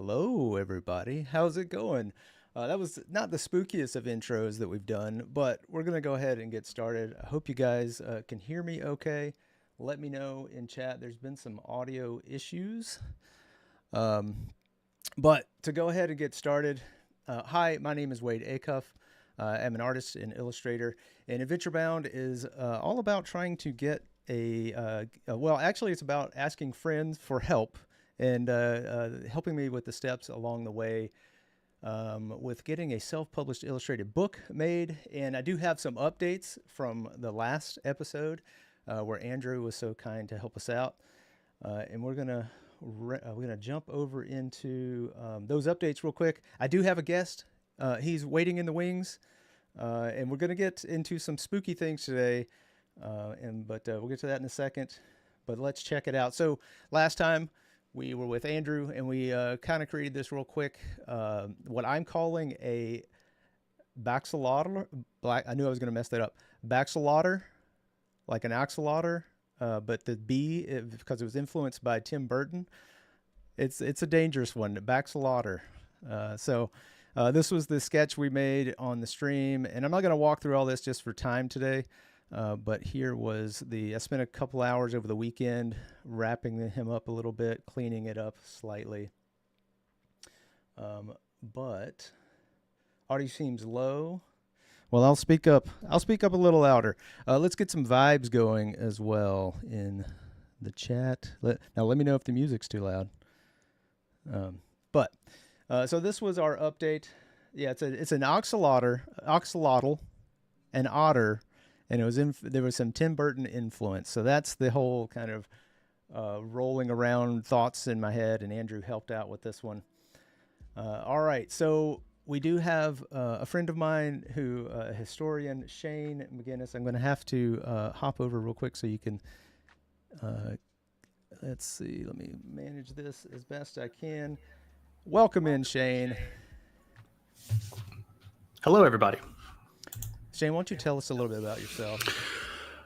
Hello, everybody. How's it going? That was not the spookiest of intros that we've done, but we're going to go ahead and get started. I hope you guys can hear me okay. Let me know in chat. There's been some audio issues. But to go ahead and get started, hi, my name is Wade Acuff. I'm an artist and illustrator, and AdventureBound is all about trying to get actually, it's about asking friends for help and helping me with the steps along the way with getting a self-published illustrated book made. And I do have some updates from the last episode where Andrew was so kind to help us out. And we're gonna jump over into those updates real quick. I do have a guest. He's waiting in the wings, and we're gonna get into some spooky things today. But we'll get to that in a second. But let's check it out. So last time we were with Andrew, and we kind of created this real quick. What I'm calling a baxolotl. I knew I was going to mess that up. Baxolotl, like an axolotl, but the B, because it was influenced by Tim Burton. It's a dangerous one, baxolotl. So this was the sketch we made on the stream, and I'm not going to walk through all this just for time today. But here was I spent a couple hours over the weekend wrapping him up a little bit, cleaning it up slightly. But audio seems low. Well, I'll speak up. I'll speak up a little louder. Let's get some vibes going as well in the chat. Now let me know if the music's too loud. So this was our update. Yeah, it's an axolotl, an otter. And there was some Tim Burton influence. So that's the whole kind of rolling around thoughts in my head, and Andrew helped out with this one. All right, so we do have a friend of mine a historian, Shane McGinnis. I'm going to have to hop over real quick so you can, let's see, let me manage this as best I can. Welcome in, Shane. Hello, everybody. Shane, why don't you tell us a little bit about yourself?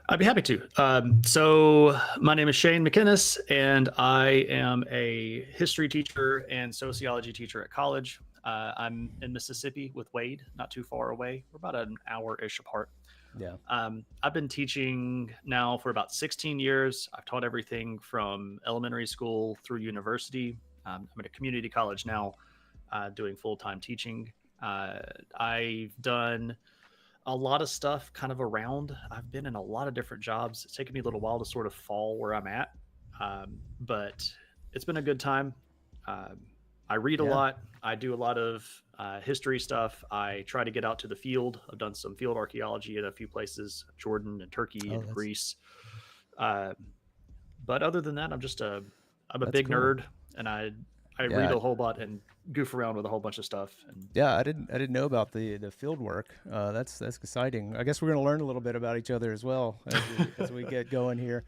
I'd be happy to. So my name is Shane McGinnis, and I am a history teacher and sociology teacher at college. I'm in Mississippi with Wade, not too far away. We're about an hour-ish apart. Yeah. I've been teaching now for about 16 years. I've taught everything from elementary school through university. I'm at a community college now doing full-time teaching. I've done a lot of stuff kind of around. I've been in a lot of different jobs. It's taken me a little while to sort of fall where I'm at. But it's been a good time. I read a lot. I do a lot of history stuff. I try to get out to the field. I've done some field archaeology at a few places, Jordan and Turkey and Greece. But other than that, I'm a big nerd, and I read a whole lot and goof around with a whole bunch of stuff. And yeah, I didn't know about the field work. That's exciting. I guess we're going to learn a little bit about each other as well as we get going here.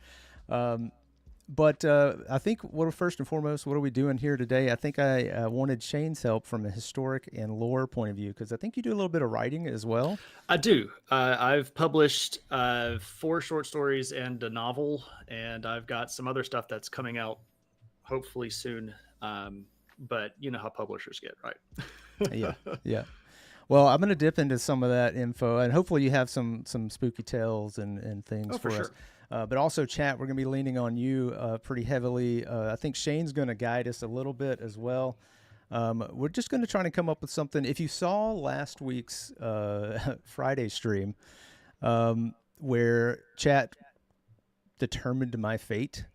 But I think first and foremost, what are we doing here today? I think I wanted Shane's help from a historic and lore point of view, because I think you do a little bit of writing as well. I do. I've published 4 short stories and a novel, and I've got some other stuff that's coming out hopefully soon. But you know how publishers get, right? Yeah. Well, I'm going to dip into some of that info, and hopefully you have some spooky tales and things for us. Sure. But also, chat, we're going to be leaning on you pretty heavily. I think Shane's going to guide us a little bit as well. We're just going to try to come up with something. If you saw last week's Friday stream, where chat determined my fate,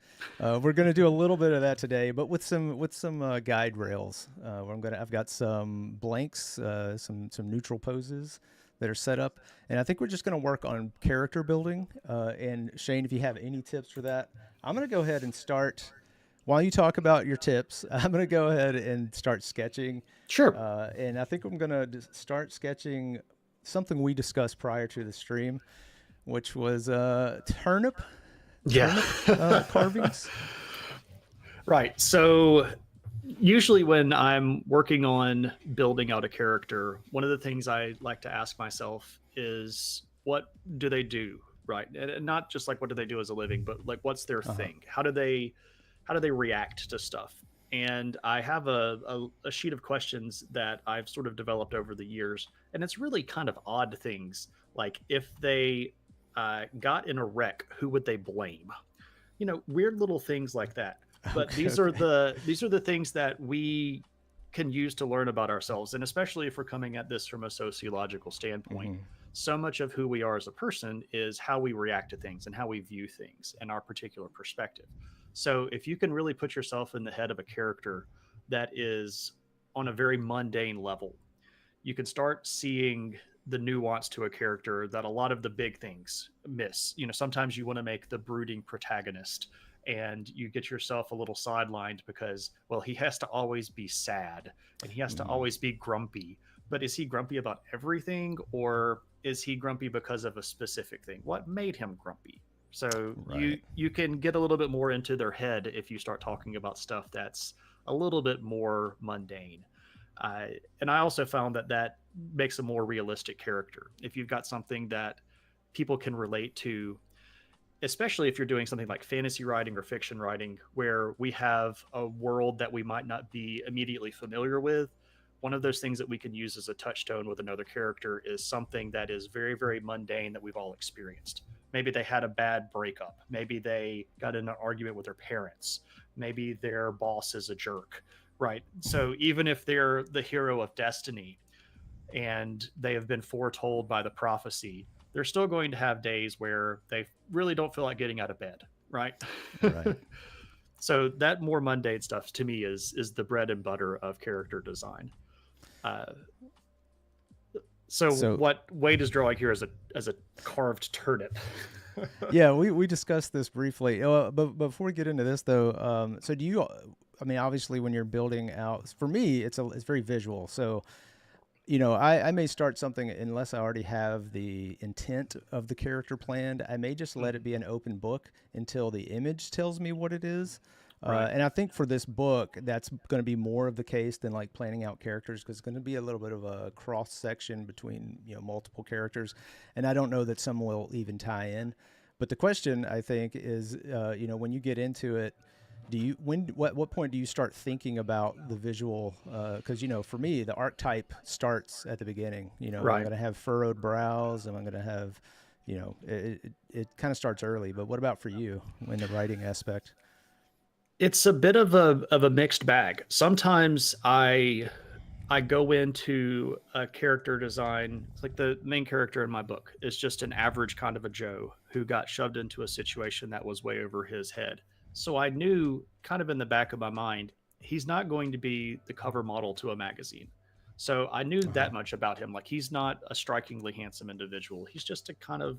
we're going to do a little bit of that today, but with some guide rails. I've got some blanks, some neutral poses that are set up, and I think we're just going to work on character building. And Shane, if you have any tips for that, I'm going to go ahead and start. While you talk about your tips, I'm going to go ahead and start sketching. Sure. And I think I'm going to start sketching something we discussed prior to the stream, which was turnip. Carvings. Right. So usually when I'm working on building out a character, one of the things I like to ask myself is, what do they do? Right. And not just like, what do they do as a living, but like, what's their thing? How do they react to stuff? And I have a sheet of questions that I've sort of developed over the years. And it's really kind of odd things. Like if they got in a wreck, who would they blame? Weird little things like that. But Okay. these are the things that we can use to learn about ourselves, and especially if we're coming at this from a sociological standpoint. Hmm. So much of who we are as a person is how we react to things and how we view things and our particular perspective. So if you can really put yourself in the head of a character that is on a very mundane level, you can start seeing the nuance to a character that a lot of the big things miss. Sometimes you want to make the brooding protagonist and you get yourself a little sidelined because, well, he has to always be sad and he has to Hmm. always be grumpy. But is he grumpy about everything, or is he grumpy because of a specific thing? What made him grumpy? So Right. you can get a little bit more into their head if you start talking about stuff that's a little bit more mundane. Uh, and I also found that makes a more realistic character. If you've got something that people can relate to, especially if you're doing something like fantasy writing or fiction writing, where we have a world that we might not be immediately familiar with. One of those things that we can use as a touchstone with another character is something that is very, very mundane that we've all experienced. Maybe they had a bad breakup. Maybe they got in an argument with their parents. Maybe their boss is a jerk, right? So even if they're the hero of destiny and they have been foretold by the prophecy, they're still going to have days where they really don't feel like getting out of bed, right? Right. So that more mundane stuff to me is the bread and butter of character design. Uh, so So what Wade is drawing here is a carved turnip. yeah, we discussed this briefly. But before we get into this though, so do you? I mean, obviously, when you're building out, for me, it's very visual. So I may start something unless I already have the intent of the character planned. I may just let it Mhm. be an open book until the image tells me what it is. Right. And I think for this book, that's going to be more of the case than like planning out characters because it's going to be a little bit of a cross section between multiple characters, and I don't know that some will even tie in. But the question I think is, when you get into it, do you what point do you start thinking about the visual? Because for me, the archetype starts at the beginning. Am I Right. going to have furrowed brows? Am I going to have, it kind of starts early. But what about for you in the writing aspect? It's a bit of a mixed bag. Sometimes I go into a character design. It's like the main character in my book is just an average kind of a Joe who got shoved into a situation that was way over his head. So I knew kind of in the back of my mind, he's not going to be the cover model to a magazine. So I knew Uh huh. that much about him. Like he's not a strikingly handsome individual. He's just a kind of,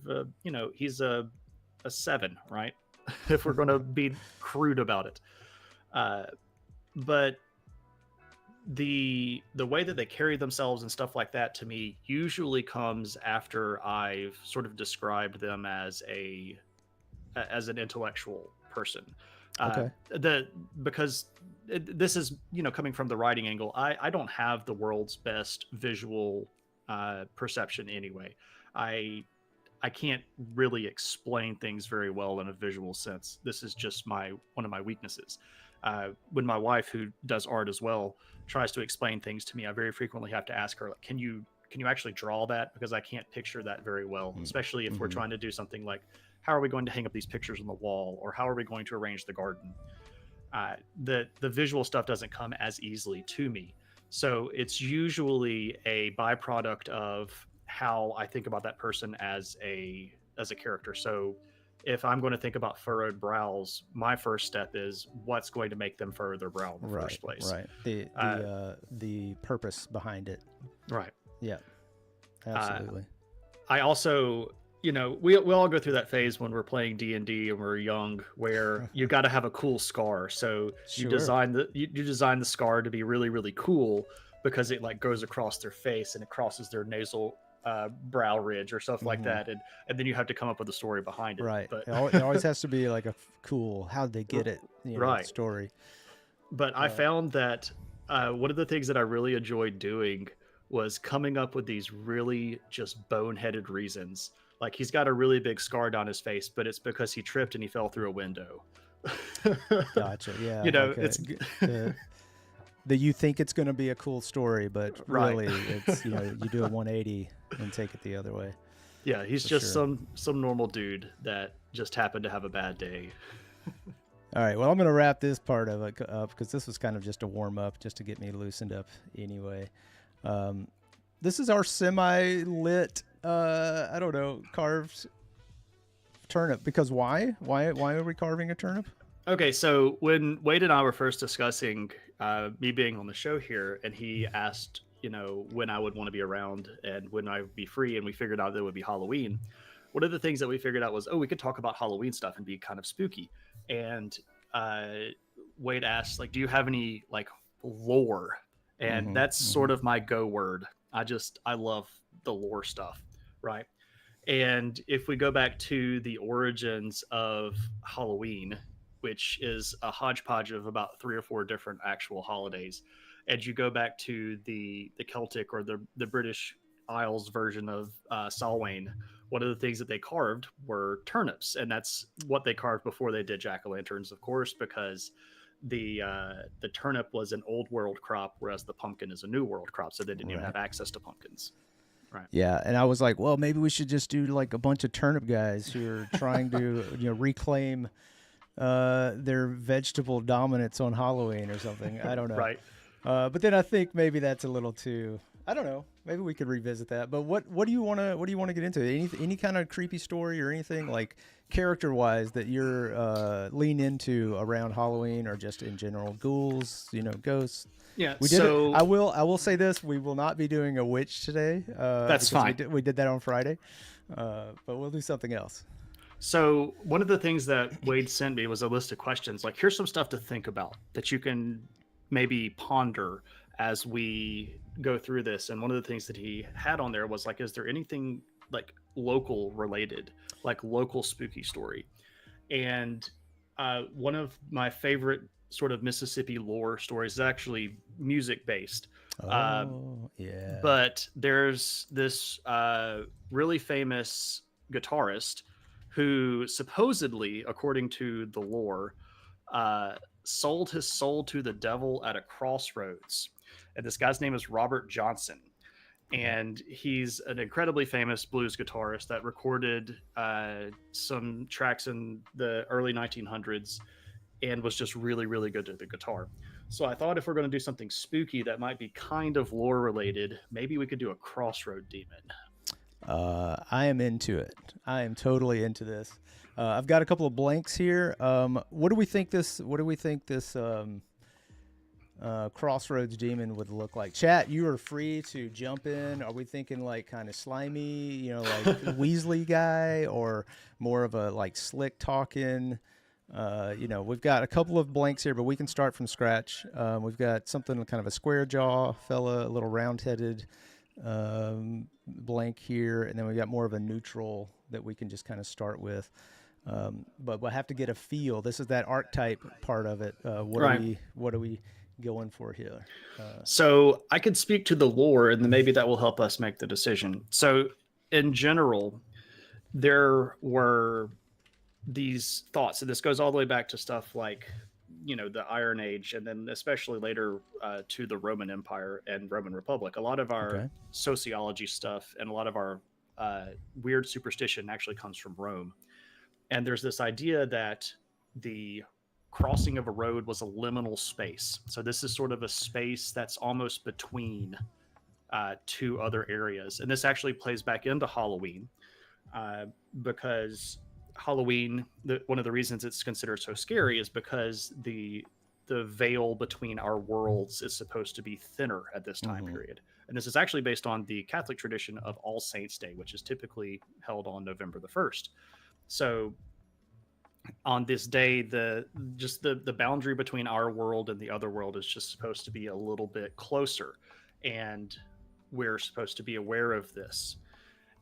he's a seven, right? If we're going to be crude about it. Uh, but the way that they carry themselves and stuff like that to me usually comes after I've sort of described them as an intellectual person. Uh, Okay. the because this is coming from the writing angle. I don't have the world's best visual perception anyway. I I can't really explain things very well in a visual sense. This is just my one of my weaknesses. When my wife, who does art as well, tries to explain things to me, I very frequently have to ask her, like, can you actually draw that? Because I can't picture that very well, especially if we're Mm-hmm. trying to do something like how are we going to hang up these pictures on the wall, or how are we going to arrange the garden? The visual stuff doesn't come as easily to me, so it's usually a byproduct of how I think about that person as a character. So if I'm going to think about furrowed brows, my first step is what's going to make them furrow their brow in the Right. first place. Right. The Uh, the purpose behind it. right. Yeah. Uh, Absolutely. I also, we all go through that phase when we're playing D&D and we're young, where you got to have a cool scar. So Sure. you design the scar to be really, really cool because it like goes across their face and it crosses their nasal brow ridge or stuff like Mm-hmm. that, and then you have to come up with a story behind it. Right. But It always has to be like a cool. How'd they get it? right. Story. But I Uh, found that one of the things that I really enjoyed doing was coming up with these really just boneheaded reasons. Like he's got a really big scar down his face, but it's because he tripped and he fell through a window. Gotcha. Yeah, You know, like it's the that you think it's going to be a cool story, but right. really it's, you know, you do a 180 and take it the other way. Yeah, he's For just sure. some normal dude that just happened to have a bad day. All right. Well, I'm going to wrap this part of it up because this was kind of just a warm up, just to get me loosened up anyway. Um, this is our semi-lit, I don't know, carved turnip. Because why? Why are we carving a turnip? Okay, so when Wade and I were first discussing me being on the show here, and he asked, you know, when I would want to be around and when I would be free, and we figured out that it would be Halloween. One of the things that we figured out was, oh, we could talk about Halloween stuff and be kind of spooky. And uh, Wade asked, like, do you have any like lore? And Mm-hmm. that's Mm-hmm. sort of my go word. I love the lore stuff, right? And if we go back to the origins of Halloween, which is a hodgepodge of about 3 or 4 different actual holidays, and you go back to the Celtic or the British Isles version of Samhain, one of the things that they carved were turnips, and that's what they carved before they did jack o' lanterns, of course, because the turnip was an old world crop, whereas the pumpkin is a new world crop, so they didn't even Right. have access to pumpkins. Right. Yeah, and I was like, well, maybe we should just do like a bunch of turnip guys who are trying to, you know, reclaim their vegetable dominance on Halloween or something. I don't know. Right. But then I think maybe that's a little too. I don't know. Maybe we could revisit that. But what do you want to get into? Any kind of creepy story or anything like character wise that you're lean into around Halloween or just in general? Ghouls, you know, ghosts. Yeah. We did it. So I will say this: we will not be doing a witch today that's because fine. we did that on Friday. But we'll do something else. So one of the things that Wade sent me was a list of questions. Like, here's some stuff to think about that you can maybe ponder as we go through this. And one of the things that he had on there was like, is there anything like local related, like local spooky story? And one of my favorite sort of Mississippi lore stories is actually music based. Uh, Oh yeah. but there's this really famous guitarist who supposedly, according to the lore, uh, sold his soul to the devil at a crossroads. And this guy's name is Robert Johnson. And he's an incredibly famous blues guitarist that recorded some tracks in the early 1900s and was just really, really good at the guitar. So I thought if we're going to do something spooky that might be kind of lore related, maybe we could do a crossroad demon. I am into it. I am totally into this. I've got a couple of blanks here. What do we think this? What do we think this Crossroads demon would look like? Chat, you are free to jump in. Are we thinking like kind of slimy, you know, like Weasley guy, or more of a like slick talking? You know, we've got a couple of blanks here, but we can start from scratch. We've got something kind of a square jaw fella, a little round headed blank here, and then we got more of a neutral that we can just kind of start with. But we'll have to get a feel. This is that archetype part of it. Right. What are we going for here? So I could speak to the lore, and then maybe that will help us make the decision. So, in general, there were these thoughts, and this goes all the way back to stuff like, you know, the Iron Age, and then especially later to the Roman Empire and Roman Republic. A lot of our Okay. sociology stuff and a lot of our weird superstition actually comes from Rome. And there's this idea that the crossing of a road was a liminal space. So this is sort of a space that's almost between two other areas. And this actually plays back into Halloween because Halloween, one of the reasons it's considered so scary is because the veil between our worlds is supposed to be thinner at this time period. And this is actually based on the Catholic tradition of All Saints Day, which is typically held on November the 1st. So on this day, the boundary between our world and the other world is just supposed to be a little bit closer, and we're supposed to be aware of this.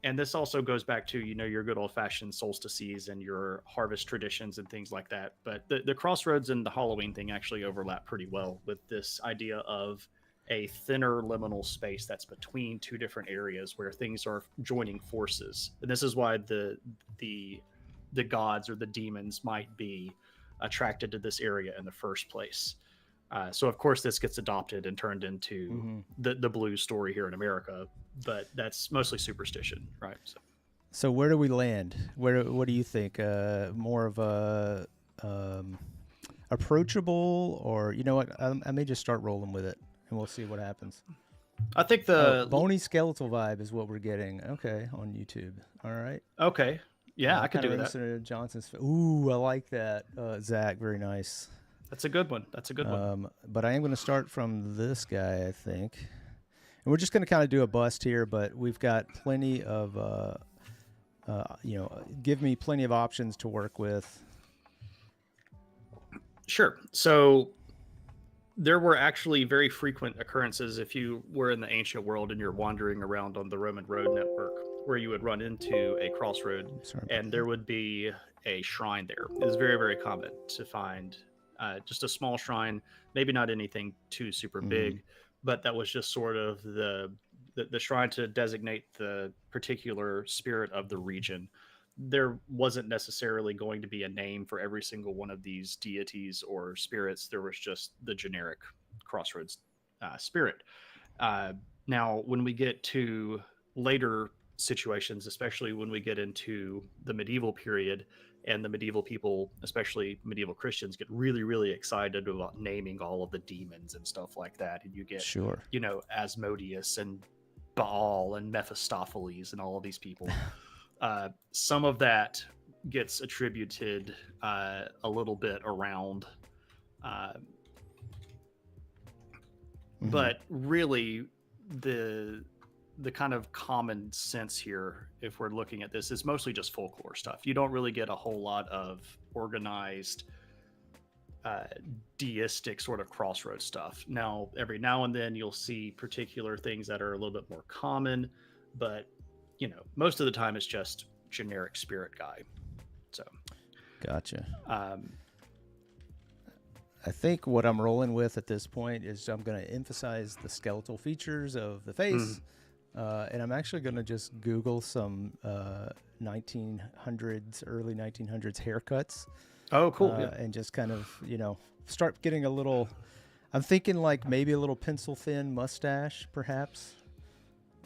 And this also goes back to, you know, your good old fashioned solstices and your harvest traditions and things like that. But the crossroads and the Halloween thing actually overlap pretty well with this idea of a thinner liminal space that's between two different areas where things are joining forces. And this is why the gods or the demons might be attracted to this area in the first place. So of course this gets adopted and turned into Mm-hmm. the blues story here in America, but that's mostly superstition, right? So So where do we land? What do you think? More of a approachable, or you know what? I may just start rolling with it, and we'll see what happens. I think Oh, the boney skeletal vibe is what we're getting. Okay, on YouTube. All right. okay, yeah, I could Kind of do that. reminiscent of Johnson's. Ooh, I like that, Zach. Very nice. That's a good one. That's a good one. But I am going to start from this guy, I think, and we're just going to kind of do a bust here. But we've got plenty of, give me plenty of options to work with. Sure. So there were actually very frequent occurrences if you were in the ancient world and you're wandering around on the Roman road network where you would run into a crossroad and there would be a shrine there. It was very, very common to find just a small shrine, maybe not anything too super big, but that was just sort of the shrine to designate the particular spirit of the region. There wasn't necessarily going to be a name for every single one of these deities or spirits. There was just the generic crossroads spirit. Now, when we get to later situations, especially when we get into the medieval period, and the medieval people, especially medieval Christians, get really, really excited about naming all of the demons and stuff like that. And you get, Asmodeus and Baal and Mephistopheles and all of these people. Some of that gets attributed a little bit around, but really the kind of common sense here, if we're looking at this, is mostly just folklore stuff. You don't really get a whole lot of organized deistic sort of crossroads stuff. Now, every now and then you'll see particular things that are a little bit more common, but most of the time it's just generic spirit guy. So gotcha. I think what I'm rolling with at this point is I'm going to emphasize the skeletal features of the face. And I'm actually going to just Google some 1900s, early 1900s haircuts. Oh, cool. And just kind of, start getting a little, I'm thinking like maybe a little pencil thin mustache, perhaps.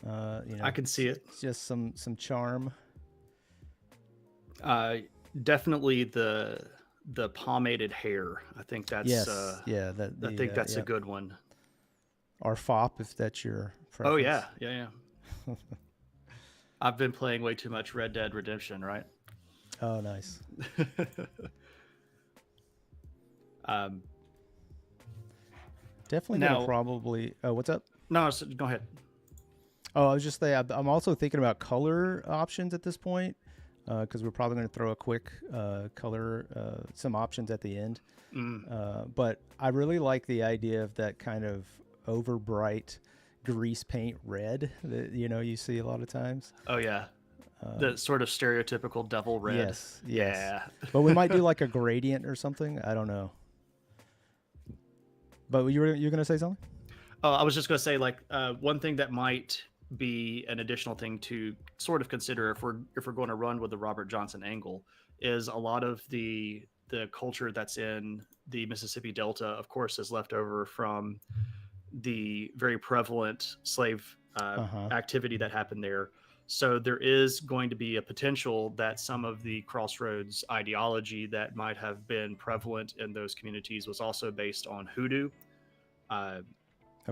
I can see it. Just some charm. Definitely the pomaded hair. I think that's that's a good one. Or fop, if that's your preference. Oh yeah. I've been playing way too much Red Dead Redemption, right? Oh, nice. Definitely gonna probably. Oh, what's up? No, go ahead. Oh, I was just saying. I'm also thinking about color options at this point, because we're probably going to throw a quick color, some options at the end. But I really like the idea of that kind of over bright grease paint red that you see a lot of times. Oh yeah, the sort of stereotypical devil red. Yes. Yeah. But we might do like a gradient or something. I don't know. But you're gonna say something? Oh, I was just gonna say one thing that might be an additional thing to sort of consider if we're going to run with the Robert Johnson angle is a lot of the culture that's in the Mississippi Delta, of course, is left over from the very prevalent slave activity that happened there. So there is going to be a potential that some of the crossroads ideology that might have been prevalent in those communities was also based on hoodoo,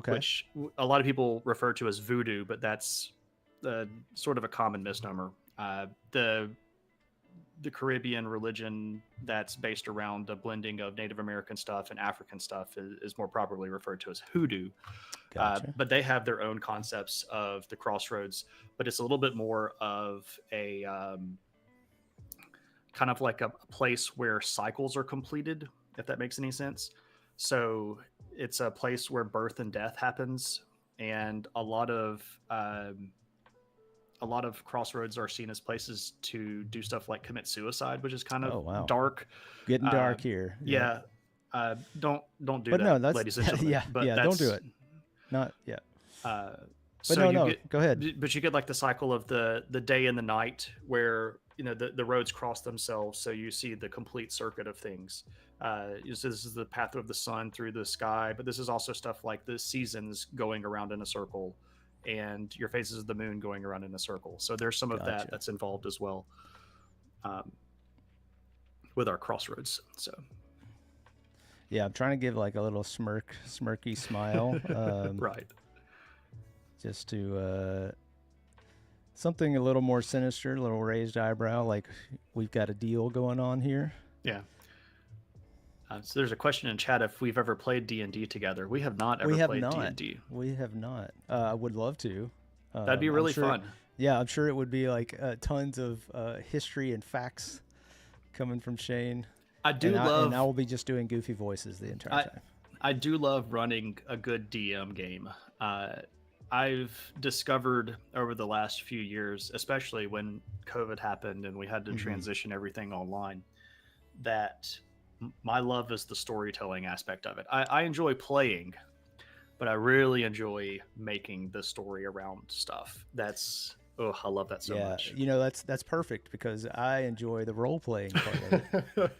which a lot of people refer to as voodoo, but that's sort of a common misnomer. The Caribbean religion that's based around a blending of Native American stuff and African stuff is more properly referred to as hoodoo. Gotcha. But they have their own concepts of the crossroads, but it's a little bit more of a kind of like a place where cycles are completed, if that makes any sense. So it's a place where birth and death happens, and a lot of crossroads are seen as places to do stuff like commit suicide, which is kind of dark. Getting dark here. Yeah. Don't do that, ladies and gentlemen. Don't do it. Not yet. But So no, you no, get, go ahead. but you get like the cycle of the day and the night where the roads cross themselves, so you see the complete circuit of things. So this is the path of the sun through the sky, but this is also stuff like the seasons going around in a circle, and your phases of the moon going around in a circle. So there's some of that Gotcha. that's involved as well, um, with our crossroads. So Yeah, I'm trying to give like a little smirky smile, right. just to something a little more sinister, a little raised eyebrow, like we've got a deal going on here. Yeah. So there's a question in chat if we've ever played D&D together. We have not We ever have played not. D&D. We have not. I would love to. That'd be I'm really sure, fun. Yeah, I'm sure it would be like tons of history and facts coming from Shane. I I will be just doing goofy voices the entire time. I do love running a good DM game. I've discovered over the last few years, especially when COVID happened and we had to transition everything online, that my love is the storytelling aspect of it. I enjoy playing, but I really enjoy making the story around stuff. I love that so much. That's perfect because I enjoy the role playing part of it.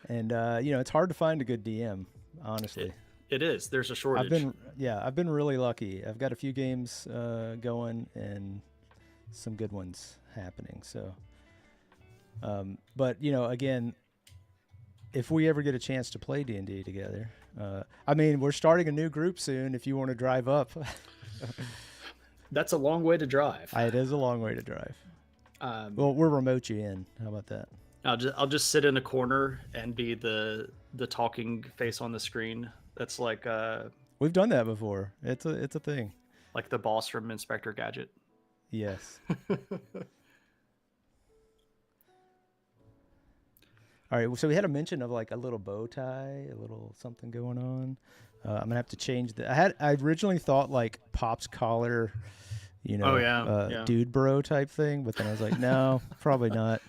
And it's hard to find a good DM, honestly. It is. There's a shortage. I've been really lucky. I've got a few games going and some good ones happening. So, but again, if we ever get a chance to play D&D together, we're starting a new group soon. If you want to drive up, that's a long way to drive. It is a long way to drive. Well, we'll remote you in. How about that? I'll just sit in a corner and be the talking face on the screen. That's like we've done that before. It's a thing. Like the boss from Inspector Gadget. Yes. All right. So we had a mention of like a little bow tie, a little something going on. I'm gonna have to change that. I originally thought like Pop's collar, dude bro type thing, but then I was like, no, probably not.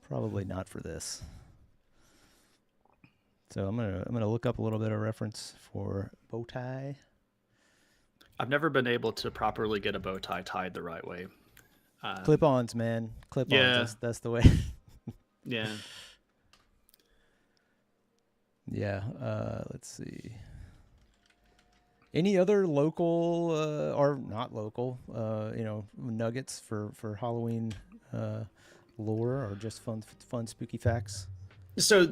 Probably not for this. So I'm gonna look up a little bit of reference for bow tie. I've never been able to properly get a bow tie tied the right way. Clip-ons, man. Clip-ons. Yeah. That's the way. Yeah. Yeah. Let's see. Any other local or not local, nuggets for Halloween lore or just fun spooky facts? So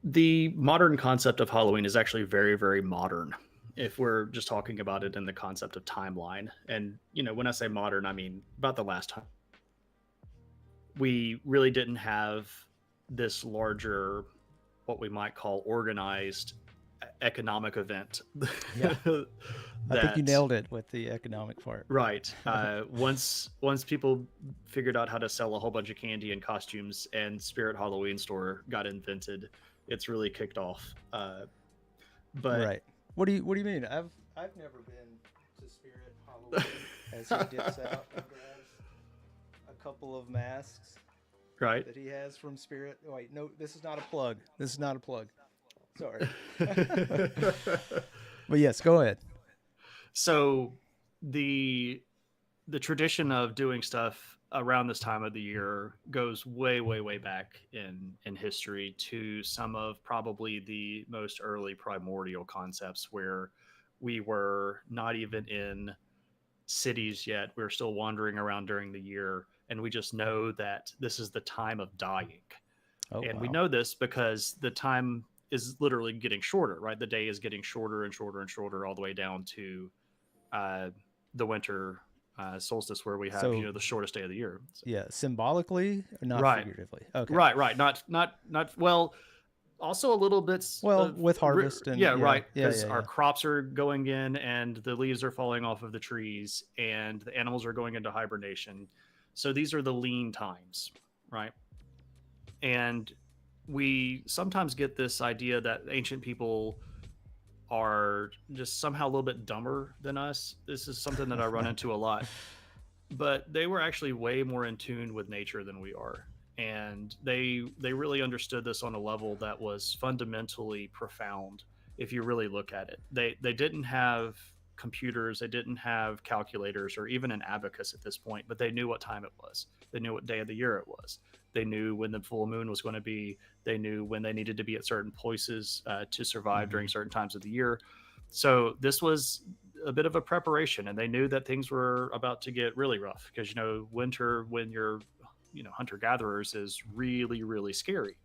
the modern concept of Halloween is actually very, very modern. If we're just talking about it in the concept of timeline, and when I say modern, I mean about the last time we really didn't have this larger, what we might call organized economic event. Yeah. I think you nailed it with the economic part. Right. Once people figured out how to sell a whole bunch of candy and costumes and Spirit Halloween Store got invented, it's really kicked off. But right. What do you mean? I've never been to Spirit Halloween as he dips out and grabs a couple of masks. Right. That he has from Spirit. Oh, wait, no, this is not a plug. Sorry. But yes, go ahead. So the tradition of doing stuff around this time of the year goes way, way, way back in history to some of probably the most early primordial concepts where we were not even in cities yet. We were still wandering around during the year, and we just know that this is the time of dying. We know this because the time is literally getting shorter, right? The day is getting shorter and shorter and shorter all the way down to the winter solstice, where we have the shortest day of the year. So. Yeah, symbolically, not figuratively. Okay. Right. Not well. Also a little bit. With harvest and right. Because our crops are going in, and the leaves are falling off of the trees, and the animals are going into hibernation. So these are the lean times, right? And we sometimes get this idea that ancient people are just somehow a little bit dumber than us. This is something that I run into a lot. But they were actually way more in tune with nature than we are. And they really understood this on a level that was fundamentally profound. if you really look at it. They didn't have computers, they didn't have calculators or even an abacus at this point, but they knew what time it was. They knew what day of the year it was. They knew when the full moon was going to be. They knew when they needed to be at certain places to survive during certain times of the year. So this was a bit of a preparation, and they knew that things were about to get really rough because, you know, winter when you're, you know, hunter gatherers is really, really scary.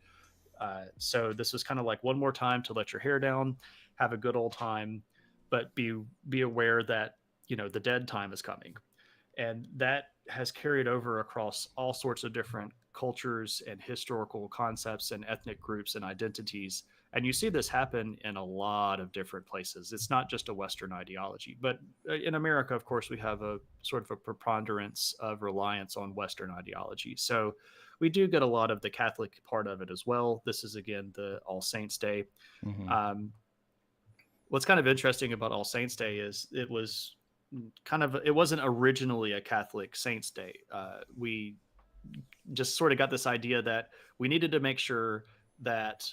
So this was kind of like one more time to let your hair down, have a good old time, but be aware that, you know, the dead time is coming. And that has carried over across all sorts of different cultures and historical concepts and ethnic groups and identities. And you see this happen in a lot of different places. It's not just a Western ideology, but in America, of course, we have a sort of a preponderance of reliance on Western ideology. So we do get a lot of the Catholic part of it as well. This is, again, the All Saints Day. Mm-hmm. What's kind of interesting about All Saints Day is it wasn't originally a Catholic Saints Day. We just sort of got this idea that we needed to make sure that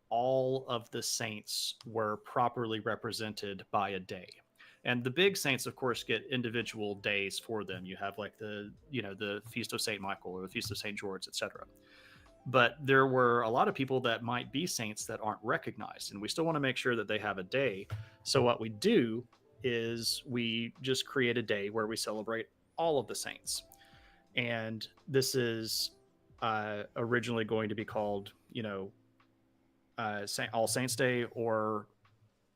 all of the saints were properly represented by a day. And the big saints, of course, get individual days for them. You have like the Feast of St. Michael or the Feast of St. George, etc. But there were a lot of people that might be saints that aren't recognized, and we still want to make sure that they have a day. So what we do is we just create a day where we celebrate all of the saints. And this is originally going to be called, All Saints Day or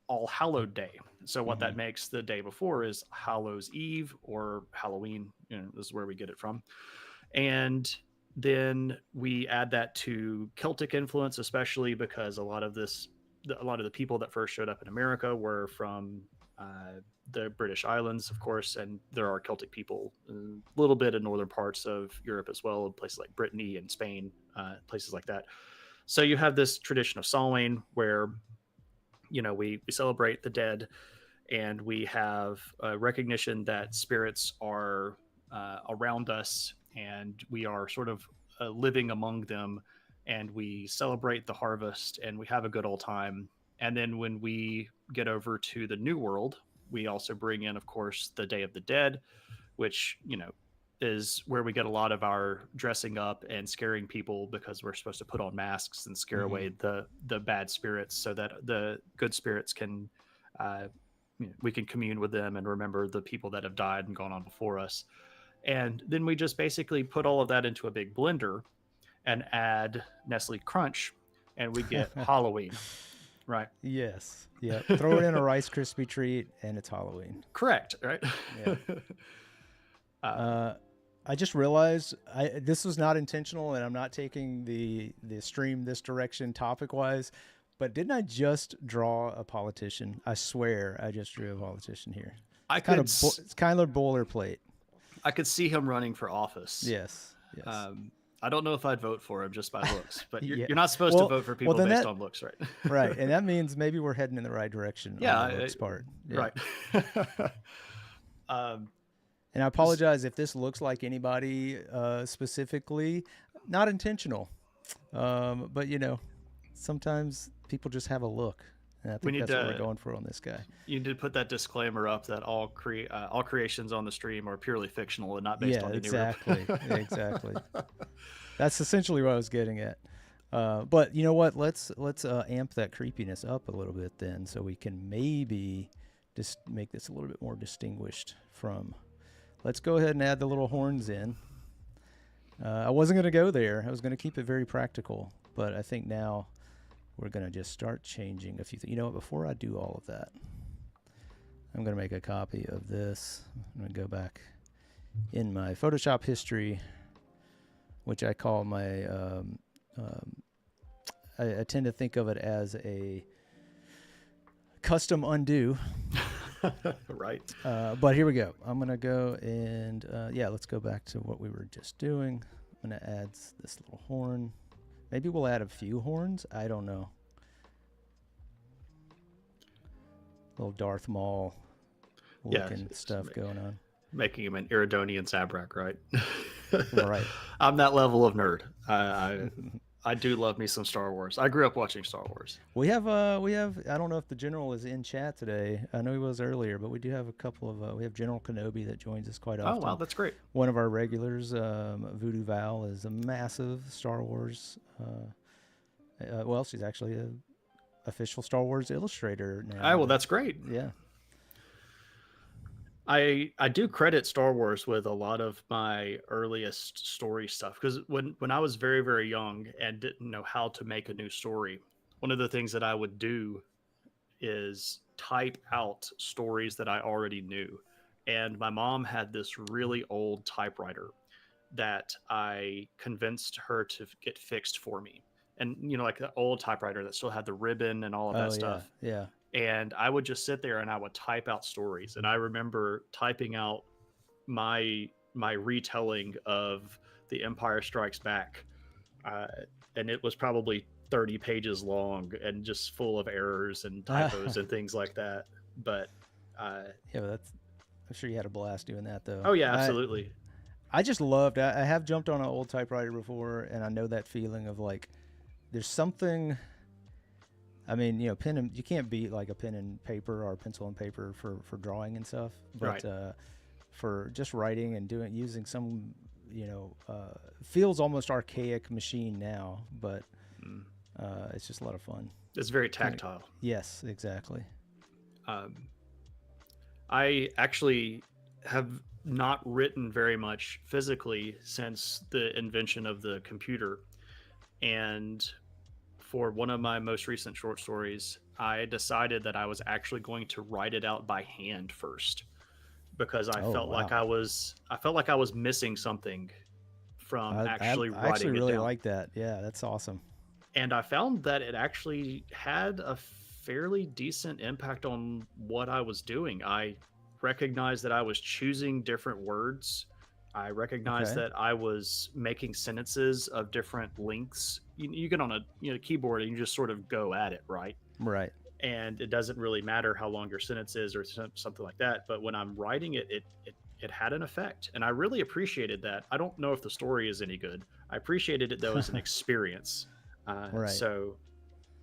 All Hallowed Day. So what that makes the day before is Hallows Eve or Halloween. This is where we get it from. And then we add that to Celtic influence, especially because a lot of the people that first showed up in America were from the British Islands, of course, and there are Celtic people a little bit in northern parts of Europe as well, in places like Brittany and Spain, places like that. So you have this tradition of Samhain where, we celebrate the dead, and we have a recognition that spirits are around us, and we are sort of living among them, and we celebrate the harvest, and we have a good old time. And then when we get over to the New World, we also bring in, of course, the Day of the Dead, which, is where we get a lot of our dressing up and scaring people, because we're supposed to put on masks and scare away the bad spirits so that the good spirits can, we can commune with them and remember the people that have died and gone on before us. And then we just basically put all of that into a big blender and add Nestle Crunch, and we get Halloween. Right. Yes. Yeah. Throw it in a Rice Krispie treat and it's Halloween. Correct. Right. Yeah. I just realized this was not intentional, and I'm not taking the stream this direction topic wise, but didn't I just draw a politician? I swear I just drew a politician here. It's kind of boilerplate. I could see him running for office. Yes. I don't know if I'd vote for him just by looks, but you're not supposed to vote for people based on looks, right? Right. And that means maybe we're heading in the right direction. On the looks part. Yeah. Right. And I apologize if this looks like anybody specifically, not intentional. But sometimes people just have a look. And I think that's what we're going for on this guy. You need to put that disclaimer up that all creations on the stream are purely fictional and not based on any exactly. Exactly. That's essentially what I was getting at. But you know what? Let's amp that creepiness up a little bit then, so we can maybe just make this a little bit more distinguished from. Let's go ahead and add the little horns in. I wasn't going to go there. I was going to keep it very practical, but I think now we're going to just start changing a few things. You know what? Before I do all of that, I'm going to make a copy of this. I'm going to go back in my Photoshop history, which I call my, I tend to think of it as a custom undo. Right. But here we go. I'm going to go and, let's go back to what we were just doing. I'm going to add this little horn. Maybe we'll add a few horns. I don't know. Little Darth Maul looking stuff going on. Making him an Iridonian Zabrak, right? Right. I'm that level of nerd. I I do love me some Star Wars. I grew up watching Star Wars. We have I don't know if the general is in chat today. I know he was earlier, but we do have a couple of we have General Kenobi that joins us quite Oh wow, often. that's great. One of our regulars, Voodoo Val, is a massive Star Wars. Well, she's actually a official Star Wars illustrator Oh now. well, that's great. Yeah. I do credit Star Wars with a lot of my earliest story stuff because when I was very very young and didn't know how to make a new story, one of the things that I would do is type out stories that I already knew. And my mom had this really old typewriter that I convinced her to get fixed for me. And like the old typewriter that still had the ribbon and all of that Oh yeah. stuff. Yeah. And I would just sit there and I would type out stories. And I remember typing out my retelling of The Empire Strikes Back, uh, and it was probably 30 pages long and just full of errors and typos and things like that. But Yeah, but that's. I'm sure you had a blast doing that though. oh yeah, absolutely. I just loved. I have jumped on an old typewriter before, and I know that feeling of like, there's something. I mean, pen and you can't beat like a pen and paper or pencil and paper for drawing and stuff. But Right. for just writing and using some, feels almost archaic machine now, but Mm. it's just a lot of fun. It's very tactile. Yes, exactly. I actually have not written very much physically since the invention of the computer. And for one of my most recent short stories, I decided that I was actually going to write it out by hand first because I Oh, felt wow. like I was missing something from actually I actually writing it really down. like that. Yeah, that's awesome. And I found that it actually had a fairly decent impact on what I was doing. I recognized that I was choosing different words. I recognized Okay. that I was making sentences of different lengths. You get on a keyboard and you just sort of go at it, right? Right. And it doesn't really matter how long your sentence is or something like that. But when I'm writing it, it had an effect, and I really appreciated that. I don't know if the story is any good. I appreciated it though as an experience. Right. So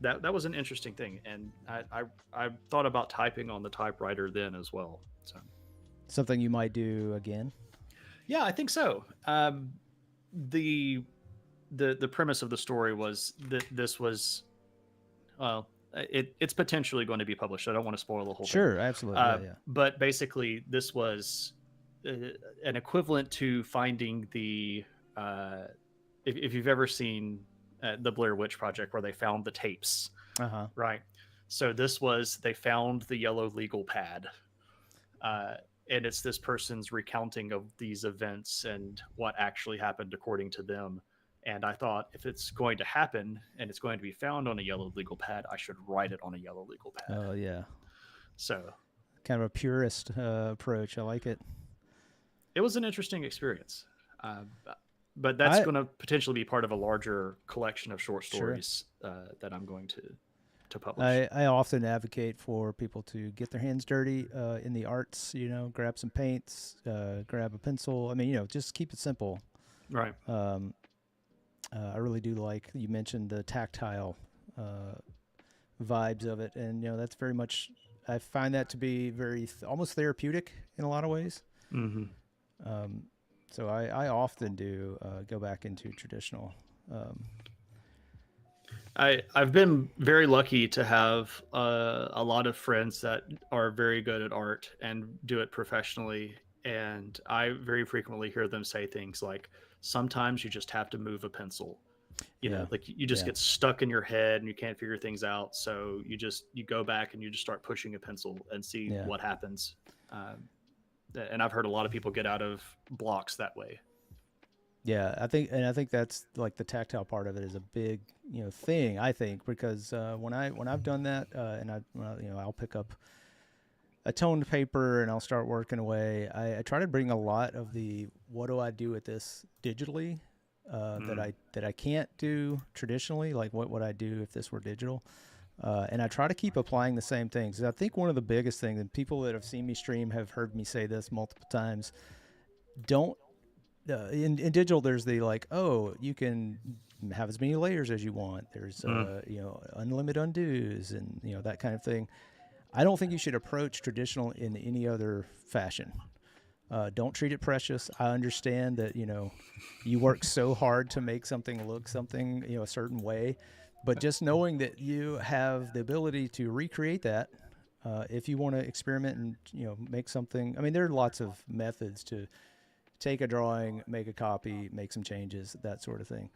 that was an interesting thing, and I thought about typing on the typewriter then as well. So Something you might do again. yeah, I think so. The the premise of the story was that this was well, it's potentially going to be published. I don't want to spoil the whole thing. Sure, absolutely. Yeah. But basically, this was an equivalent to finding the if you've ever seen the Blair Witch Project where they found the tapes, Uh-huh. right? So this was they found the yellow legal pad, and it's this person's recounting of these events and what actually happened according to them. And I thought, if it's going to happen and it's going to be found on a yellow legal pad, I should write it on a yellow legal pad. Oh, yeah. So Kind of a purist approach. I like it. it was an interesting experience. But that's going to potentially be part of a larger collection of short stories that I'm going to publish. I often advocate for people to get their hands dirty in the arts, grab some paints, grab a pencil. I mean, just keep it simple. Right. I really do like, you mentioned the tactile vibes of it. And, that's very much, I find that to be very, almost therapeutic in a lot of ways. Mm-hmm. So I often do go back into traditional. I've been very lucky to have a lot of friends that are very good at art and do it professionally. And I very frequently hear them say things like, sometimes you just have to move a pencil. You know, like you just get stuck in your head and you can't figure things out. So you go back and you just start pushing a pencil and see what happens. And I've heard a lot of people get out of blocks that way. Yeah, I think that's like the tactile part of it is a big, thing, I think, because when I've done that and I'll pick up a toned paper and I'll start working away. I try to bring a lot of the what do I do with this digitally that I can't do traditionally, like what would I do if this were digital? And I try to keep applying the same things. I think one of the biggest things, and people that have seen me stream have heard me say this multiple times, don't in digital there's the like, oh, you can have as many layers as you want. There's unlimited undos and that kind of thing. I don't think you should approach traditional in any other fashion. Don't treat it precious. I understand that you work so hard to make something look something a certain way, but just knowing that you have the ability to recreate that, if you want to experiment and make something. I mean, there are lots of methods to take a drawing, make a copy, make some changes, that sort of thing.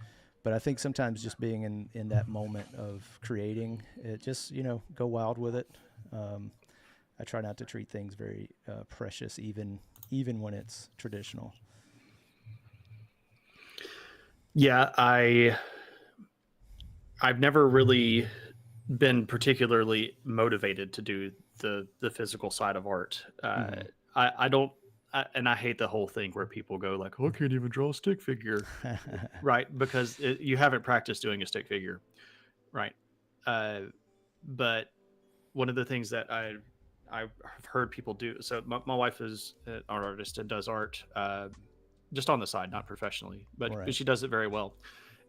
But I think sometimes just being in that moment of creating it, just go wild with it. I try not to treat things very precious, even when it's traditional. Yeah, I've never really been particularly motivated to do the physical side of art. I don't, and I hate the whole thing where people go like, "Oh, I can't even draw a stick figure," right? Because you haven't practiced doing a stick figure, right? But one of the things that I've heard people do. So my wife is an art artist and does art just on the side, not professionally, but Right. she does it very well.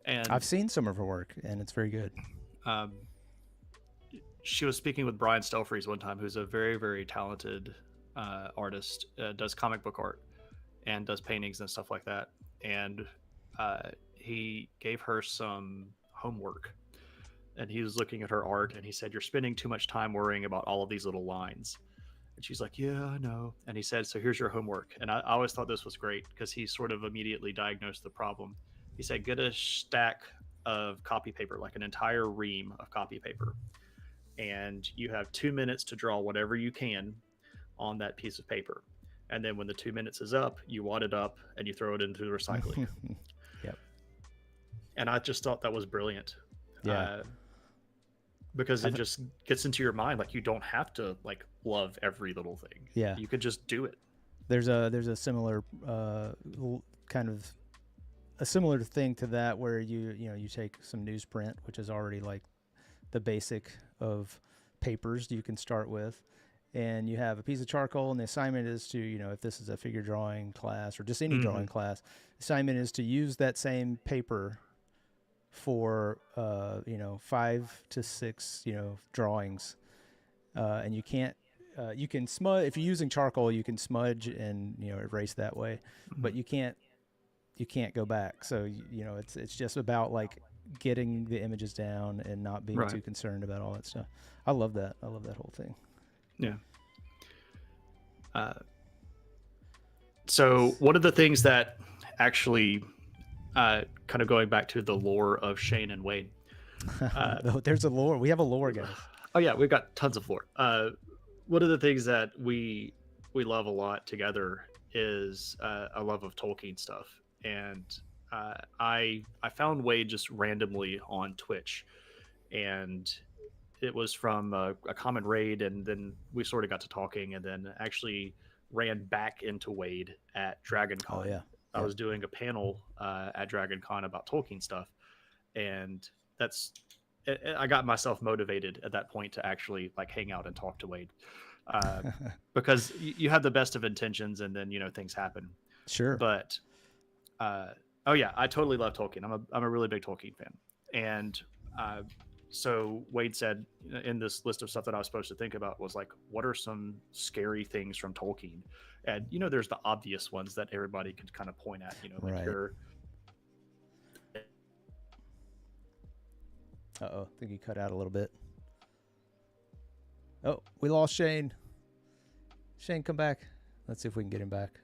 And I've seen some of her work, and it's very good. She was speaking with Brian Stelfreeze one time, who's a very, very talented artist, does comic book art and does paintings and stuff like that. And he gave her some homework, and he was looking at her art, and he said, "You're spending too much time worrying about all of these little lines." And she's like, "Yeah, I know." And he said, "So here's your homework." And I always thought this was great because he sort of immediately diagnosed the problem. He said, "Get a stack of copy paper, like an entire ream of copy paper, and you have 2 minutes to draw whatever you can on that piece of paper. And then when the 2 minutes is up, you wad it up and you throw it into the recycling." Yep. And I just thought that was brilliant. Yeah. Because it just gets into your mind. Like, you don't have to like love every little thing. Yeah. You could just do it. There's a similar kind of a similar thing to that where you take some newsprint, which is already like the basic of papers you can start with, and you have a piece of charcoal, and the assignment is to, if this is a figure drawing class or just any drawing class, the assignment is to use that same paper for 5 to 6 drawings, and you can smudge. If you're using charcoal, you can smudge and erase that way, but you can't go back. So it's just about like getting the images down and not being too concerned about all that stuff. I love that whole thing. Yeah. So one of the things that actually kind of going back to the lore of Shane and Wade. There's a lore. We have a lore, guys. Oh yeah, we've got tons of lore. One of the things that we love a lot together is a love of Tolkien stuff. And I found Wade just randomly on Twitch, and it was from a common raid, and then we sort of got to talking, and then actually ran back into Wade at Dragon Con. Oh yeah. I was doing a panel at Dragon Con about Tolkien stuff, and I got myself motivated at that point to actually like hang out and talk to Wade, because you have the best of intentions, and then things happen. Sure. But oh yeah, I totally love Tolkien. I'm a really big Tolkien fan, and so Wade said in this list of stuff that I was supposed to think about was like, what are some scary things from Tolkien? And there's the obvious ones that everybody could kind of point at. Like right. your. I think he cut out a little bit. Oh, we lost Shane. Shane, come back. Let's see if we can get him back.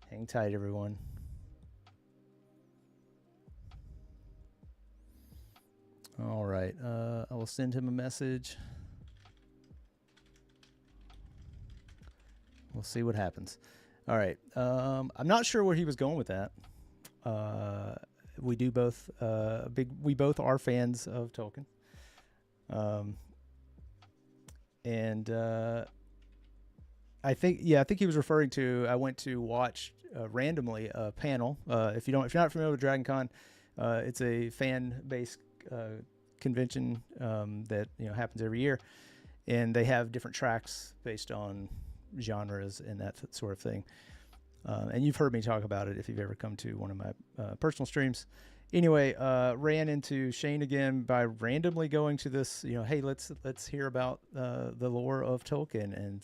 Hang tight, everyone. All right. I will send him a message. We'll see what happens. All right. I'm not sure where he was going with that. We do both we both are fans of Tolkien. And I think he was referring to, I went to watch randomly a panel. If you're not familiar with Dragon Con, it's a fan-based convention that happens every year, and they have different tracks based on genres and that sort of thing. And you've heard me talk about it if you've ever come to one of my personal streams. Anyway, ran into Shane again by randomly going to this. Hey, let's hear about the lore of Tolkien and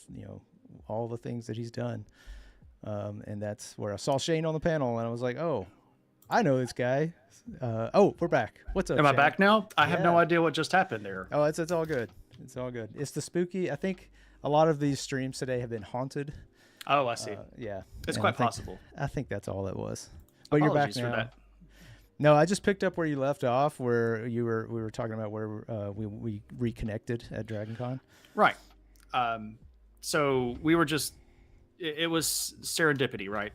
all the things that he's done. And that's where I saw Shane on the panel, and I was like, oh, I know this guy. Oh, we're back. What's up, Am I Shane? back now? I have no Yeah. idea what just happened there. Oh, it's all good. It's all good. It's the spooky. I think a lot of these streams today have been haunted. Oh, I see. Yeah. It's and quite possible. I think that's all it was. But Apologies you're back for now. that. No, I just picked up where you left off, where we were talking about where we reconnected at DragonCon. Right. So we were just, it was serendipity, right?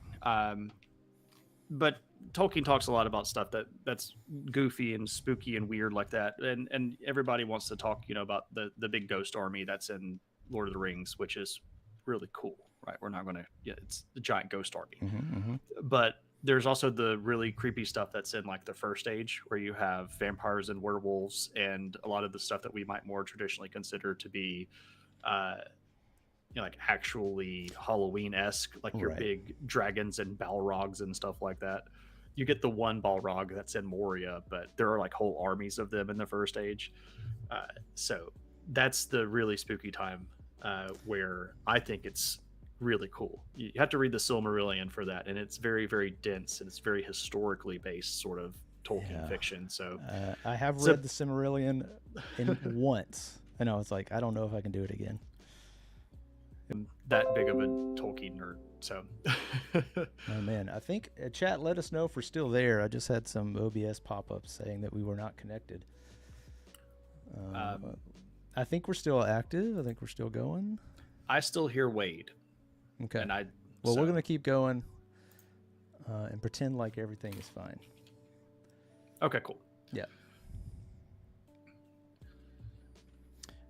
But Tolkien talks a lot about stuff that's goofy and spooky and weird like that, and everybody wants to talk, about the big ghost army that's in Lord of the Rings, which is really cool, right? We're not going to, it's the giant ghost army, but there's also the really creepy stuff that's in like the first age, where you have vampires and werewolves and a lot of the stuff that we might more traditionally consider to be like actually Halloween-esque, like your big dragons and balrogs and stuff like that. You get the one balrog that's in Moria, but there are like whole armies of them in the first age. So that's the really spooky time where I think it's really cool. You have to read the Silmarillion for that, and it's very, very dense, and it's very historically based sort of Tolkien fiction. So I have read the Silmarillion once, and I was like, I don't know if I can do it again. I'm that big of a Tolkien nerd, so. Oh man, I think chat let us know if we're still there. I just had some OBS pop-ups saying that we were not connected. I think we're still active. I think we're still going. I still hear Wade. Okay. And we're going to keep going and pretend like everything is fine. Okay, cool. Yeah.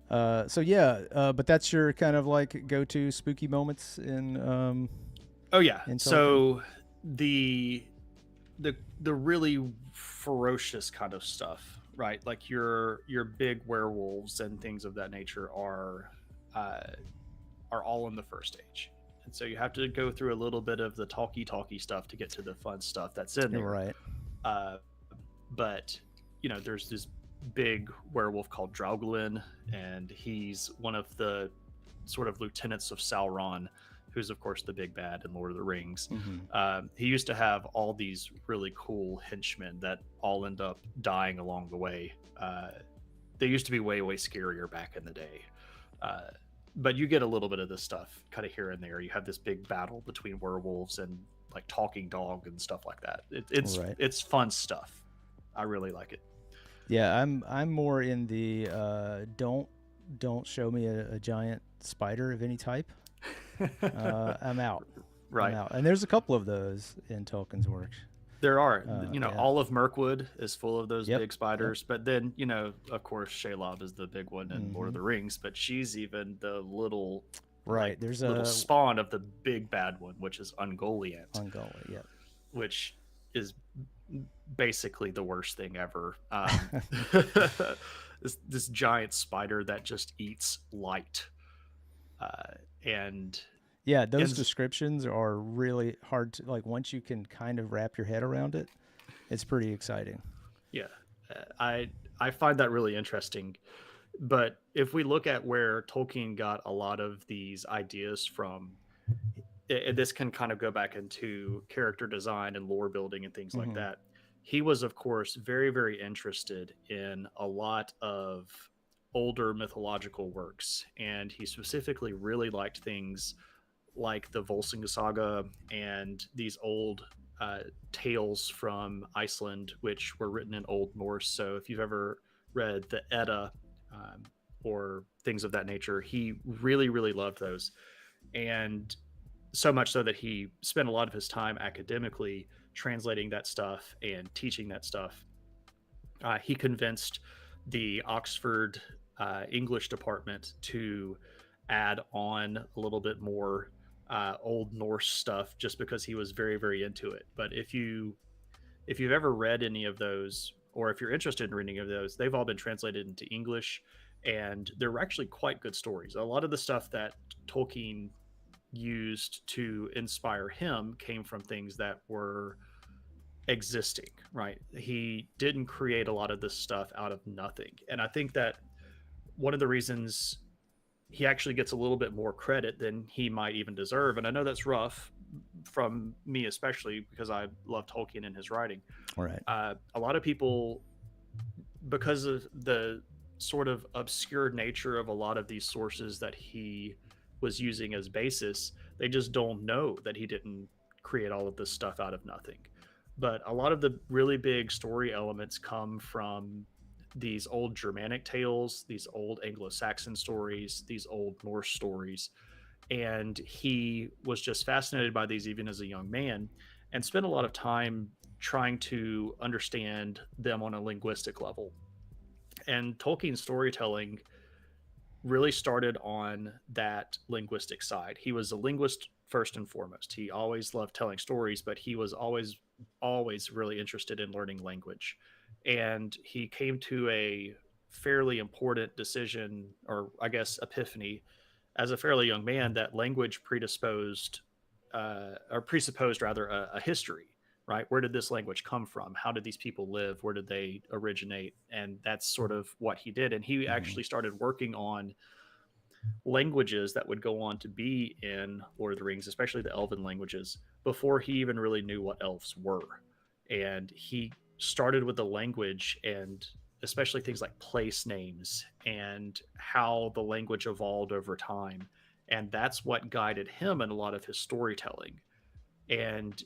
But that's your kind of like go-to spooky moments in. So the really ferocious kind of stuff, right? Like your big werewolves and things of that nature are all in the first age. And so you have to go through a little bit of the talky stuff to get to the fun stuff that's in there. Right. But there's this big werewolf called Draugulin, and he's one of the sort of lieutenants of Sauron, who's of course the big bad in Lord of the Rings. He used to have all these really cool henchmen that all end up dying along the way. They used to be way scarier back in the day. But you get a little bit of this stuff kind of here and there. You have this big battle between werewolves and like talking dog and stuff like that. It's fun stuff. I really like it. Yeah, I'm more in the don't show me a giant spider of any type. I'm out. Right. I'm out. And there's a couple of those in Tolkien's work. There are, all of Mirkwood is full of those big spiders, but then, of course, Shelob is the big one in Lord of the Rings, but she's even the little, there's little spawn of the big bad one, which is Ungoliant. Ungoliant, which is basically the worst thing ever. This giant spider that just eats light. Those descriptions are really hard to, like, once you can kind of wrap your head around it, it's pretty exciting. Yeah. I find that really interesting. But if we look at where Tolkien got a lot of these ideas from, this can kind of go back into character design and lore building and things like that. He was, of course, very, very interested in a lot of older mythological works. And he specifically really liked things like the Volsunga Saga and these old tales from Iceland, which were written in Old Norse. So if you've ever read the Edda or things of that nature, he really, really loved those. And so much so that he spent a lot of his time academically translating that stuff and teaching that stuff. He convinced the Oxford English department to add on a little bit more Old Norse stuff, just because he was very, very into it. But if you've ever read any of those, or if you're interested in reading of those, they've all been translated into English, and they're actually quite good stories. A lot of the stuff that Tolkien used to inspire him came from things that were existing, right? He didn't create a lot of this stuff out of nothing. And I think that one of the reasons he actually gets a little bit more credit than he might even deserve, and I know that's rough from me, especially because I love Tolkien and his writing. All right. A lot of people, because of the sort of obscure nature of a lot of these sources that he was using as basis, they just don't know that he didn't create all of this stuff out of nothing. But a lot of the really big story elements come from these old Germanic tales, these old Anglo-Saxon stories, these old Norse stories. And he was just fascinated by these even as a young man, and spent a lot of time trying to understand them on a linguistic level. And Tolkien's storytelling really started on that linguistic side. He was a linguist first and foremost. He always loved telling stories, but he was always really interested in learning language. And he came to a fairly important decision, or I guess epiphany, as a fairly young man, that language or presupposed rather, a history, right? Where did this language come from? How did these people live? Where did they originate? And that's sort of what he did. And he Mm-hmm. actually started working on languages that would go on to be in Lord of the Rings, especially the Elven languages, before he even really knew what elves were. And he started with the language, and especially things like place names and how the language evolved over time. And that's what guided him in a lot of his storytelling. And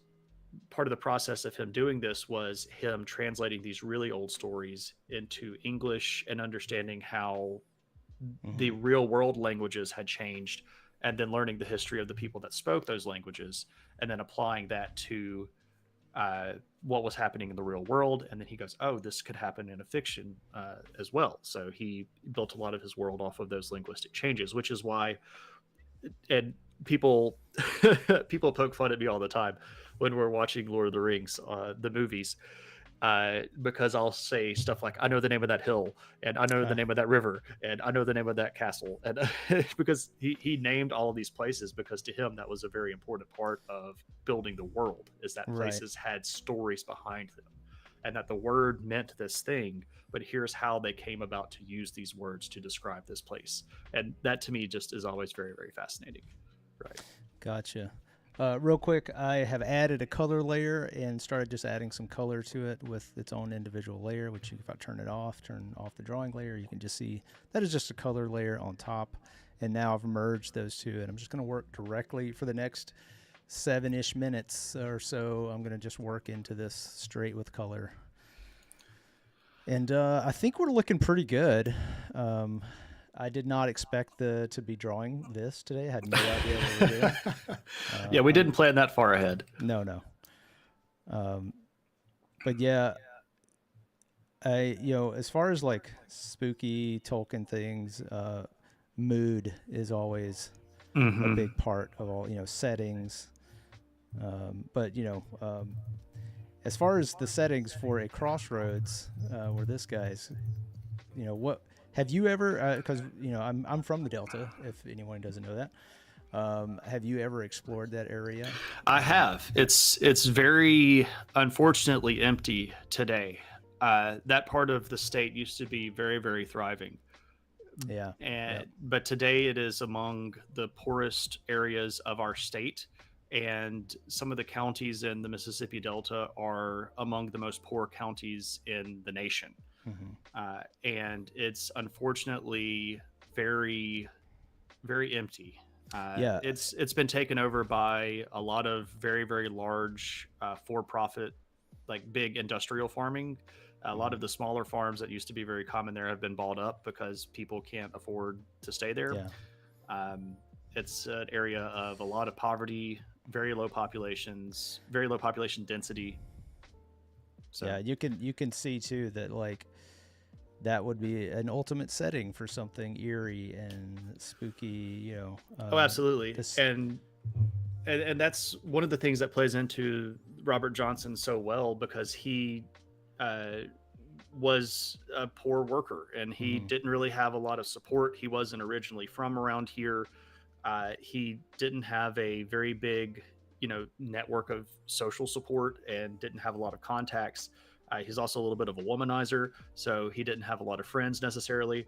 part of the process of him doing this was him translating these really old stories into English and understanding how the Mm-hmm. real world languages had changed, and then learning the history of the people that spoke those languages, and then applying that to what was happening in the real world. And then he goes, oh, this could happen in a fiction as well. So he built a lot of his world off of those linguistic changes, which is why, and people people poke fun at me all the time when we're watching Lord of the Rings, the movies, because I'll say stuff like, I know the name of that hill, and I know the name of that river, and I know the name of that castle. And because he named all of these places, because to him, that was a very important part of building the world, is that Right. places had stories behind them, and that the word meant this thing, but here's how they came about to use these words to describe this place. And that to me just is always very, very fascinating. Right. Gotcha. Real quick, I have added a color layer and started just adding some color to it with its own individual layer, which if I turn off the drawing layer, you can just see that is just a color layer on top. And now I've merged those two, and I'm just going to work directly for the next 7-ish minutes or so. I'm going to just work into this straight with color. And I think we're looking pretty good. I did not expect to be drawing this today. I had no idea what we were doing. Yeah, we didn't plan that far ahead. No. But yeah, as far as like spooky Tolkien things, mood is always a big part of all, settings. But as far as the settings for a crossroads, where this guy's, what have you ever? Because I'm from the Delta. If anyone doesn't know that. Have you ever explored that area? I have. It's very unfortunately empty today. That part of the state used to be very, very thriving. Yeah. But today it is among the poorest areas of our state, and some of the counties in the Mississippi Delta are among the most poor counties in the nation. Mm-hmm. And it's unfortunately very, very empty. Yeah. It's been taken over by a lot of very, very large for-profit, like big industrial farming. A lot of the smaller farms that used to be very common there have been bought up because people can't afford to stay there. Yeah. It's an area of a lot of poverty, very low population density. So yeah, you can see too that like that would be an ultimate setting for something eerie and spooky. oh, absolutely. And that's one of the things that plays into Robert Johnson so well, because he was a poor worker, and he didn't really have a lot of support. He wasn't originally from around here. He didn't have a very big, network of social support and didn't have a lot of contacts. He's also a little bit of a womanizer, so he didn't have a lot of friends necessarily.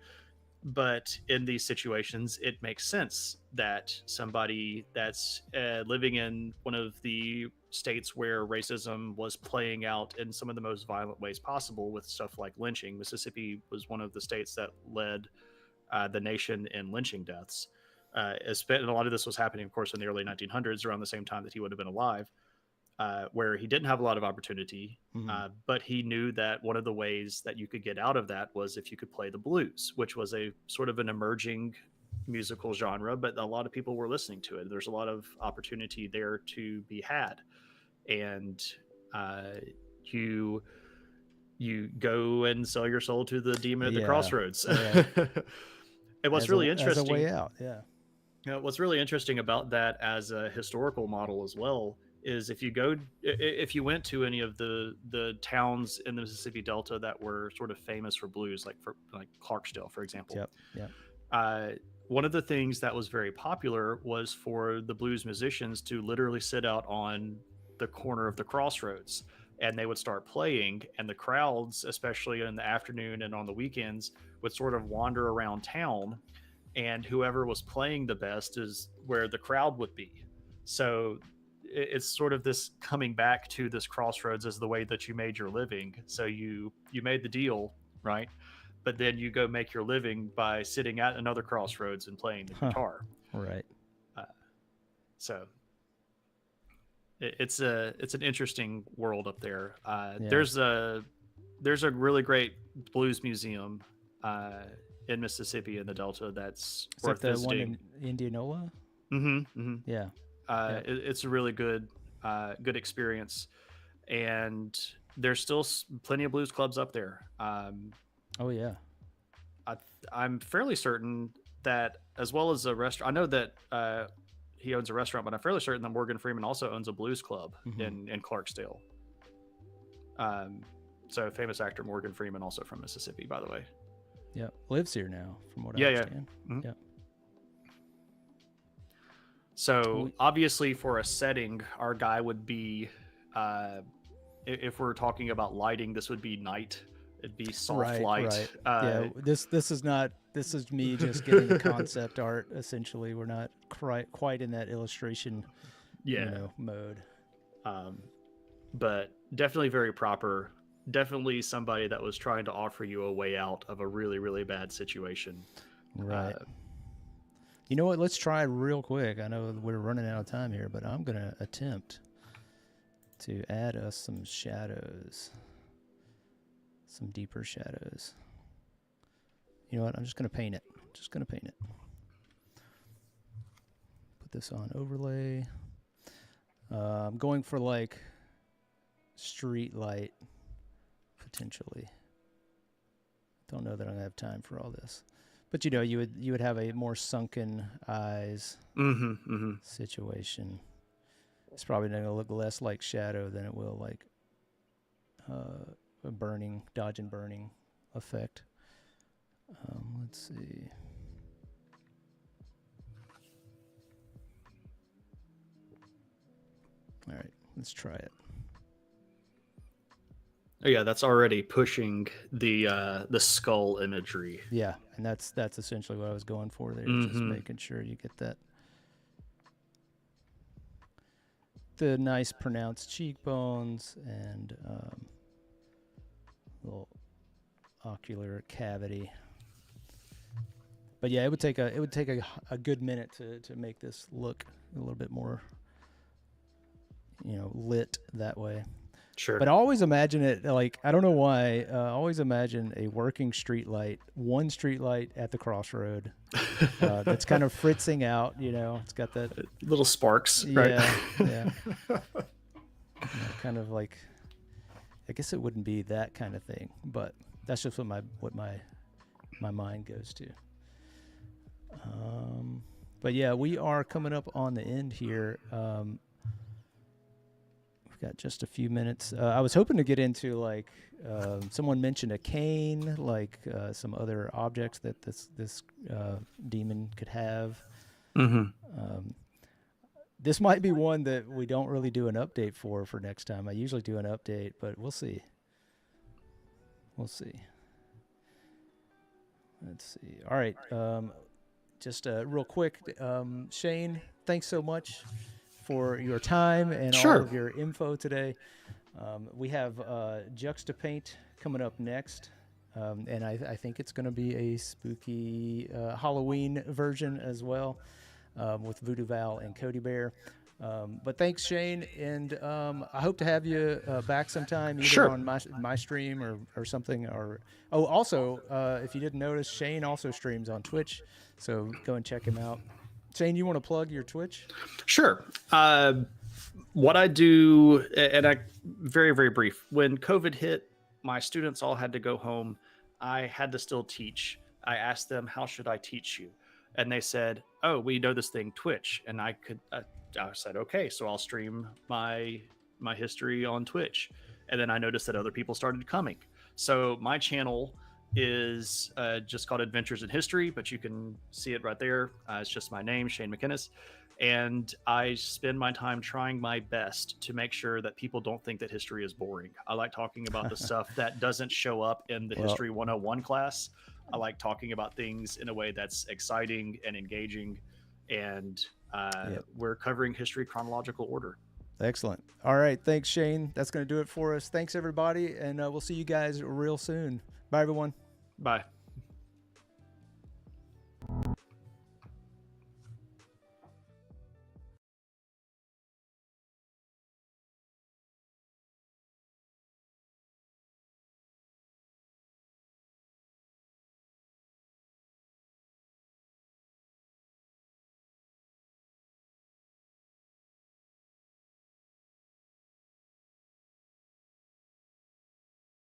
But in these situations, it makes sense that somebody that's living in one of the states where racism was playing out in some of the most violent ways possible, with stuff like lynching. Mississippi was one of the states that led the nation in lynching deaths. And a lot of this was happening, of course, in the early 1900s, around the same time that he would have been alive, where he didn't have a lot of opportunity, but he knew that one of the ways that you could get out of that was if you could play the blues, which was a sort of an emerging musical genre, but a lot of people were listening to it. There's a lot of opportunity there to be had, and you go and sell your soul to the demon at the crossroads. Right. And what's really interesting, as a way out, what's really interesting about that as a historical model as well is if you went to any of the towns in the Mississippi Delta that were sort of famous for blues, like Clarksdale, for example. One of the things that was very popular was for the blues musicians to literally sit out on the corner of the crossroads, and they would start playing, and the crowds, especially in the afternoon and on the weekends, would sort of wander around town, and whoever was playing the best is where the crowd would be. So it's sort of this coming back to this crossroads as the way that you made your living. So you made the deal, right? But then you go make your living by sitting at another crossroads and playing the guitar. Right. So it's an interesting world up there. There's a really great blues museum in Mississippi in the Delta that's worth the visiting. One in Indianola. Yeah. It's a really good experience, and there's still plenty of blues clubs up there. Oh yeah. I'm fairly certain that, as well as a restaurant, I know that he owns a restaurant, but I'm fairly certain that Morgan Freeman also owns a blues club in Clarksdale. So famous actor Morgan Freeman, also from Mississippi, by the way. Yeah, lives here now, from what I understand. Yeah. So obviously, for a setting, our guy would be, if we're talking about lighting, this would be night. It'd be soft light. Right. This is me just getting the concept art. Essentially, we're not quite in that illustration, mode. But definitely very proper. Definitely somebody that was trying to offer you a way out of a really, really bad situation. Right. You know what? Let's try real quick. I know we're running out of time here, but I'm going to attempt to add us some shadows, some deeper shadows. You know what? I'm just going to paint it. Put this on overlay. I'm going for like street light, potentially. Don't know that I'm going to have time for all this. But you would have a more sunken eyes situation. It's probably going to look less like shadow than it will like a dodge and burning effect. Let's see. All right, let's try it. Oh yeah, that's already pushing the skull imagery. Yeah, and that's essentially what I was going for there. Just making sure you get that, the nice pronounced cheekbones and little ocular cavity. But yeah, it would take a good minute to make this look a little bit more, lit that way. Sure. But I always imagine it like, I don't know why, I always imagine a working street light, one street light at the crossroad that's kind of fritzing out, it's got that little sparks, right? Yeah. Kind of like, I guess it wouldn't be that kind of thing, but that's just what my mind goes to. But yeah, we are coming up on the end here. We've got just a few minutes. I was hoping to get into like someone mentioned a cane, like some other objects that this demon could have. This might be one that we don't really do an update for next time. I usually do an update, but we'll see. We'll see. Let's see. All right. Just real quick, Shane, thanks so much for your time and all Sure. of your info today. We have Juxtapaint coming up next. And I think it's going to be a spooky Halloween version as well, with Voodoo Val and Cody Bear. But thanks, Shane, and I hope to have you back sometime, either Sure. on my stream or something. Or also, if you didn't notice, Shane also streams on Twitch, so go and check him out. Shane, you want to plug your Twitch? Sure. What I do, and I very, very brief. When COVID hit, my students all had to go home. I had to still teach. I asked them, "How should I teach you?" And they said, "Oh, we know this thing, Twitch." And I said, "Okay, so I'll stream my history on Twitch." And then I noticed that other people started coming. So my channel is just called Adventures in History, but you can see it right there. It's just my name, Shane McGinnis. And I spend my time trying my best to make sure that people don't think that history is boring. I like talking about the stuff that doesn't show up in the History 101 class. I like talking about things in a way that's exciting and engaging. And we're covering history chronological order. Excellent. All right. Thanks, Shane. That's going to do it for us. Thanks, everybody. And we'll see you guys real soon. Bye, everyone. Bye.